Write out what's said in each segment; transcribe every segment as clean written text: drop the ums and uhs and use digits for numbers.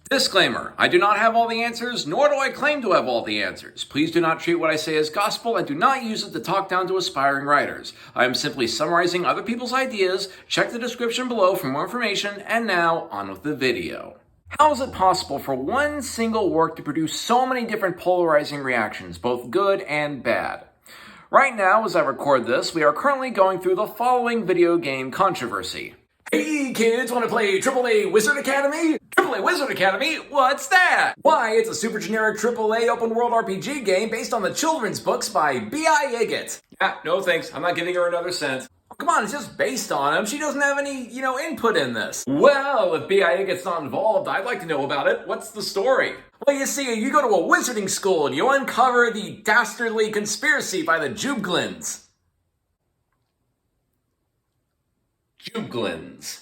Disclaimer, I do not have all the answers, nor do I claim to have all the answers. Please do not treat what I say as gospel and do not use it to talk down to aspiring writers. I am simply summarizing other people's ideas. Check the description below for more information, and now on with the video. How is it possible for one single work to produce so many different polarizing reactions, both good and bad? Right now, as I record this, we are currently going through the following video game controversy. Hey kids, want to play AAA Wizard Academy? AAA Wizard Academy? What's that? Why, it's a super generic AAA open world RPG game based on the children's books by B.I. Iggett. Yeah, no thanks, I'm not giving her another cent. Oh, come on, it's just based on him. She doesn't have any, input in this. Well, if B.I. Iggett's not involved, I'd like to know about it. What's the story? Well, you see, you go to a wizarding school and you uncover the dastardly conspiracy by the Juglins. Juglins.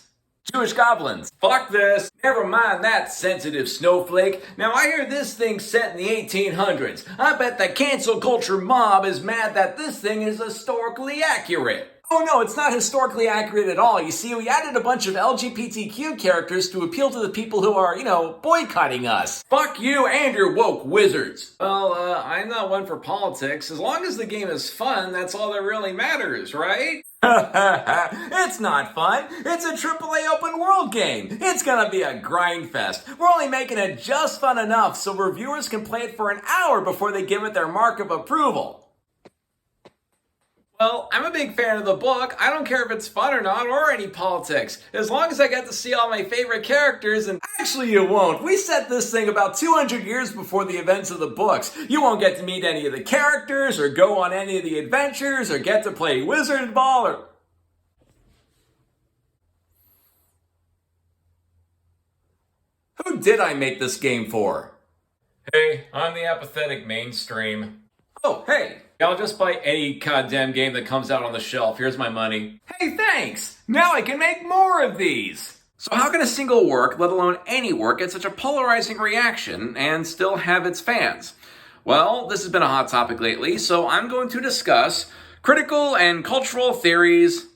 Jewish goblins. Fuck this. Never mind that sensitive snowflake. Now I hear this thing's set in the 1800s. I bet the cancel culture mob is mad that this thing is historically accurate. Oh no, it's not historically accurate at all. You see, we added a bunch of LGBTQ characters to appeal to the people who are, boycotting us. Fuck you and your woke wizards. Well, I'm not one for politics. As long as the game is fun, that's all that really matters, right? It's not fun. It's a AAA open world game. It's gonna be a grind fest. We're only making it just fun enough so reviewers can play it for an hour before they give it their mark of approval. Well, I'm a big fan of the book. I don't care if it's fun or not, or any politics. As long as I get to see all my favorite characters, and actually you won't. We set this thing about 200 years before the events of the books. You won't get to meet any of the characters, or go on any of the adventures, or get to play Wizard Ball, or... Who did I make this game for? Hey, I'm the apathetic mainstream. Oh, hey, I'll just buy any goddamn game that comes out on the shelf. Here's my money. Hey, thanks! Now I can make more of these! So how can a single work, let alone any work, get such a polarizing reaction and still have its fans? Well, this has been a hot topic lately, so I'm going to discuss critical and cultural theories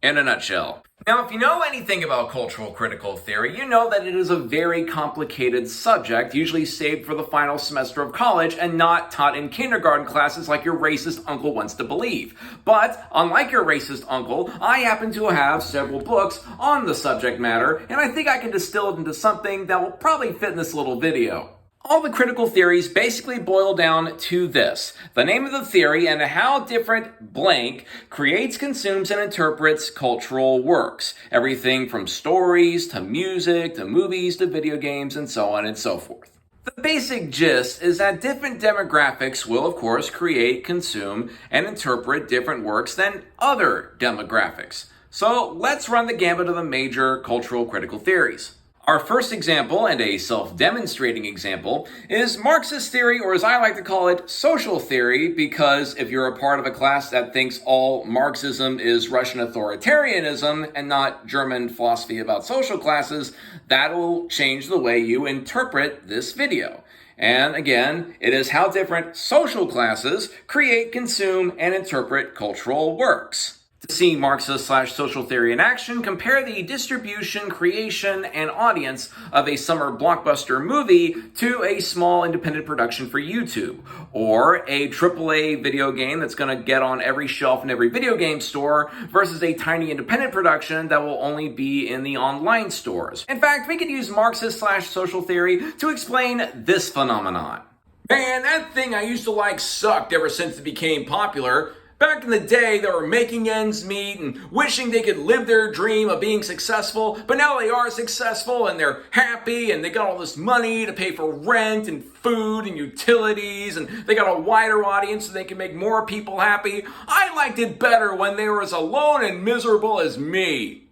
in a nutshell. Now, if you know anything about cultural critical theory, you know that it is a very complicated subject, usually saved for the final semester of college and not taught in kindergarten classes like your racist uncle wants to believe. But, unlike your racist uncle, I happen to have several books on the subject matter, and I think I can distill it into something that will probably fit in this little video. All the critical theories basically boil down to this: the name of the theory and how different blank creates, consumes, and interprets cultural works. Everything from stories, to music, to movies, to video games, and so on and so forth. The basic gist is that different demographics will, of course, create, consume, and interpret different works than other demographics. So let's run the gambit of the major cultural critical theories. Our first example, and a self-demonstrating example, is Marxist theory, or as I like to call it, social theory, because if you're a part of a class that thinks all Marxism is Russian authoritarianism and not German philosophy about social classes, that'll change the way you interpret this video. And again, it is how different social classes create, consume, and interpret cultural works. To see Marxist/social theory in action, compare the distribution, creation, and audience of a summer blockbuster movie to a small independent production for YouTube, or a AAA video game that's going to get on every shelf in every video game store versus a tiny independent production that will only be in the online stores. In fact, we could use Marxist/social theory to explain this phenomenon. Man, that thing I used to like sucked ever since it became popular. Back in the day, they were making ends meet and wishing they could live their dream of being successful, but now they are successful and they're happy and they got all this money to pay for rent and food and utilities, and they got a wider audience so they can make more people happy. I liked it better when they were as alone and miserable as me.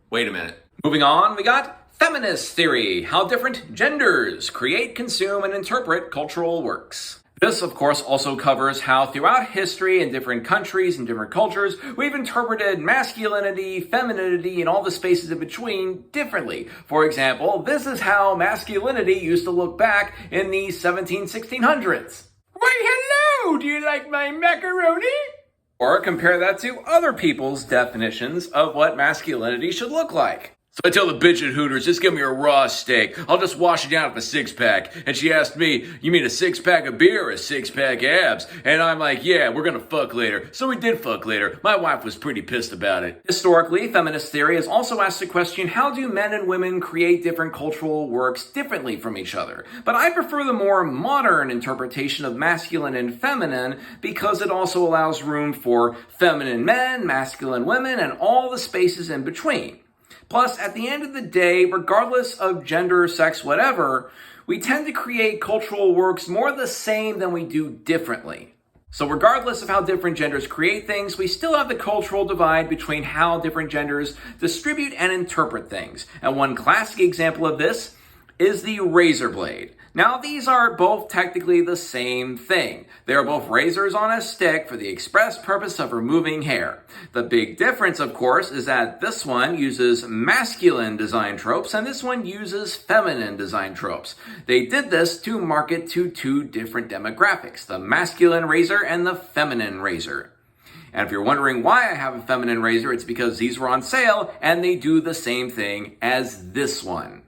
Wait a minute. Moving on, we got Feminist Theory, how different genders create, consume, and interpret cultural works. This, of course, also covers how throughout history in different countries and different cultures, we've interpreted masculinity, femininity, and all the spaces in between differently. For example, this is how masculinity used to look back in the 1600s. Why, hello! Do you like my macaroni? Or compare that to other people's definitions of what masculinity should look like. So I tell the bitch at Hooters, just give me a raw steak. I'll just wash it down with a six-pack. And she asked me, you mean a six-pack of beer or a six-pack of abs? And I'm like, yeah, we're gonna fuck later. So we did fuck later. My wife was pretty pissed about it. Historically, feminist theory has also asked the question, how do men and women create different cultural works differently from each other? But I prefer the more modern interpretation of masculine and feminine because it also allows room for feminine men, masculine women, and all the spaces in between. Plus, at the end of the day, regardless of gender, sex, whatever, we tend to create cultural works more the same than we do differently. So regardless of how different genders create things, we still have the cultural divide between how different genders distribute and interpret things. And one classic example of this is the razor blade. Now, these are both technically the same thing. They are both razors on a stick for the express purpose of removing hair. The big difference, of course, is that this one uses masculine design tropes and this one uses feminine design tropes. They did this to market to two different demographics, the masculine razor and the feminine razor. And if you're wondering why I have a feminine razor, it's because these were on sale and they do the same thing as this one.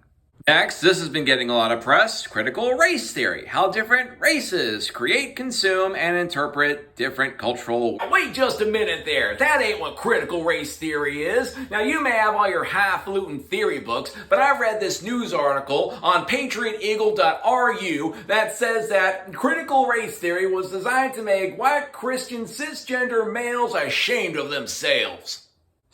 Next, this has been getting a lot of press, critical race theory. How different races create, consume, and interpret different cultural... Wait just a minute there. That ain't what critical race theory is. Now, you may have all your highfalutin theory books, but I read this news article on patrioteagle.ru that says that critical race theory was designed to make white Christian cisgender males ashamed of themselves.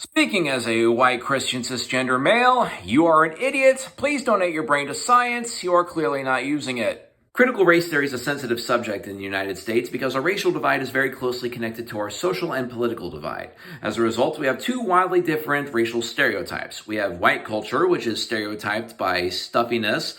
Speaking as a white Christian cisgender male, you are an idiot. Please donate your brain to science. You are clearly not using it. Critical race theory is a sensitive subject in the United States because our racial divide is very closely connected to our social and political divide. As a result, we have two wildly different racial stereotypes. We have white culture, which is stereotyped by stuffiness,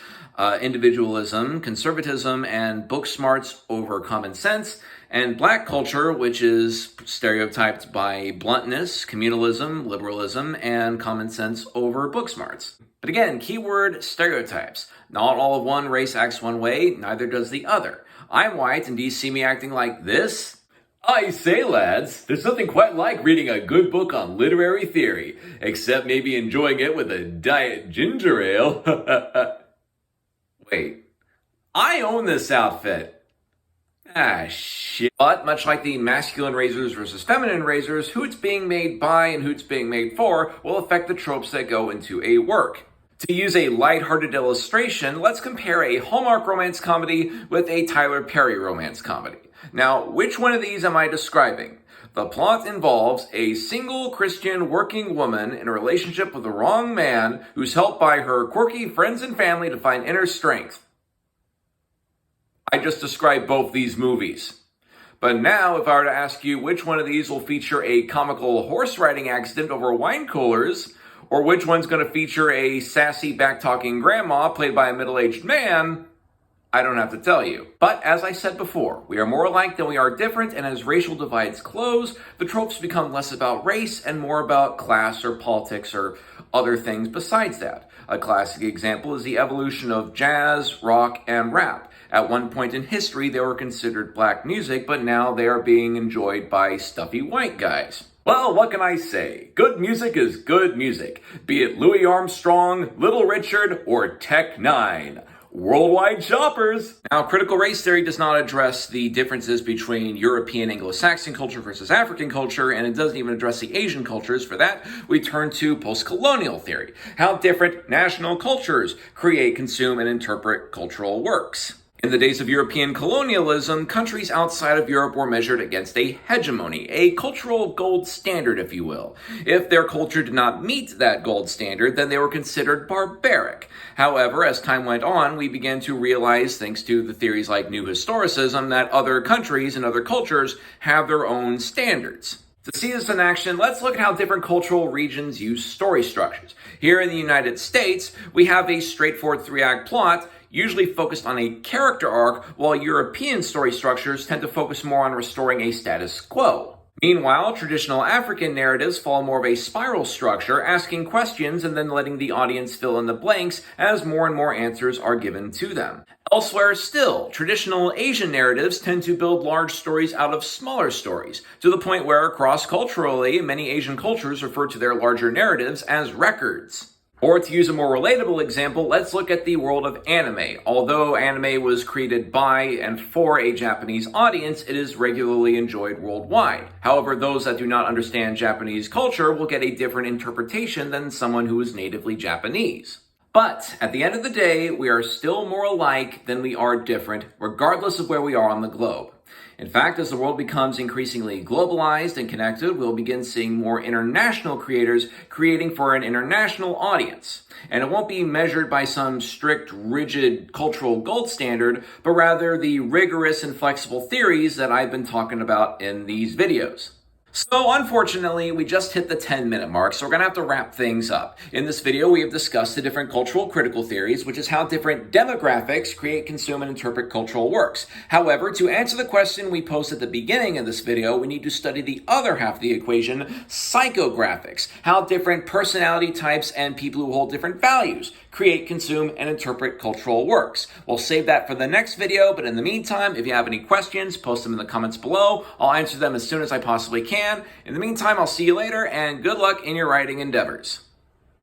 individualism, conservatism, and book smarts over common sense, and black culture, which is stereotyped by bluntness, communalism, liberalism, and common sense over book smarts. But again, keyword stereotypes. Not all of one race acts one way, neither does the other. I'm white, and do you see me acting like this? I say, lads, there's nothing quite like reading a good book on literary theory, except maybe enjoying it with a diet ginger ale. Wait, I own this outfit. Ah, shit. But much like the masculine razors versus feminine razors, who it's being made by and who it's being made for will affect the tropes that go into a work. To use a lighthearted illustration, let's compare a Hallmark romance comedy with a Tyler Perry romance comedy. Now, which one of these am I describing? The plot involves a single Christian working woman in a relationship with the wrong man who's helped by her quirky friends and family to find inner strength. I just described both these movies. But now, if I were to ask you which one of these will feature a comical horse riding accident over wine coolers, or which one's going to feature a sassy back-talking grandma played by a middle-aged man, I don't have to tell you. But as I said before, we are more alike than we are different, and as racial divides close, the tropes become less about race and more about class or politics or other things besides that. A classic example is the evolution of jazz, rock, and rap. At one point in history, they were considered black music, but now they are being enjoyed by stuffy white guys. Well, what can I say? Good music is good music, be it Louis Armstrong, Little Richard, or Tech Nine. Worldwide shoppers! Now, critical race theory does not address the differences between European Anglo-Saxon culture versus African culture, and it doesn't even address the Asian cultures. For that, we turn to postcolonial theory, how different national cultures create, consume, and interpret cultural works. In the days of European colonialism, countries outside of Europe were measured against a hegemony, a cultural gold standard, if you will. If their culture did not meet that gold standard, then they were considered barbaric. However, as time went on, we began to realize, thanks to the theories like New Historicism, that other countries and other cultures have their own standards. To see this in action, let's look at how different cultural regions use story structures. Here in the United States, we have a straightforward three-act plot, usually focused on a character arc, while European story structures tend to focus more on restoring a status quo. Meanwhile, traditional African narratives follow more of a spiral structure, asking questions and then letting the audience fill in the blanks as more and more answers are given to them. Elsewhere still, traditional Asian narratives tend to build large stories out of smaller stories, to the point where, cross-culturally, many Asian cultures refer to their larger narratives as records. Or to use a more relatable example, let's look at the world of anime. Although anime was created by and for a Japanese audience, it is regularly enjoyed worldwide. However, those that do not understand Japanese culture will get a different interpretation than someone who is natively Japanese. But at the end of the day, we are still more alike than we are different, regardless of where we are on the globe. In fact, as the world becomes increasingly globalized and connected, we'll begin seeing more international creators creating for an international audience. And it won't be measured by some strict, rigid cultural gold standard, but rather the rigorous and flexible theories that I've been talking about in these videos. So unfortunately, we just hit the 10-minute mark, so we're going to have to wrap things up. In this video, we have discussed the different cultural critical theories, which is how different demographics create, consume, and interpret cultural works. However, to answer the question we posed at the beginning of this video, we need to study the other half of the equation, psychographics, how different personality types and people who hold different values create, consume, and interpret cultural works. We'll save that for the next video, but in the meantime, if you have any questions, post them in the comments below. I'll answer them as soon as I possibly can. In the meantime, I'll see you later, and good luck in your writing endeavors.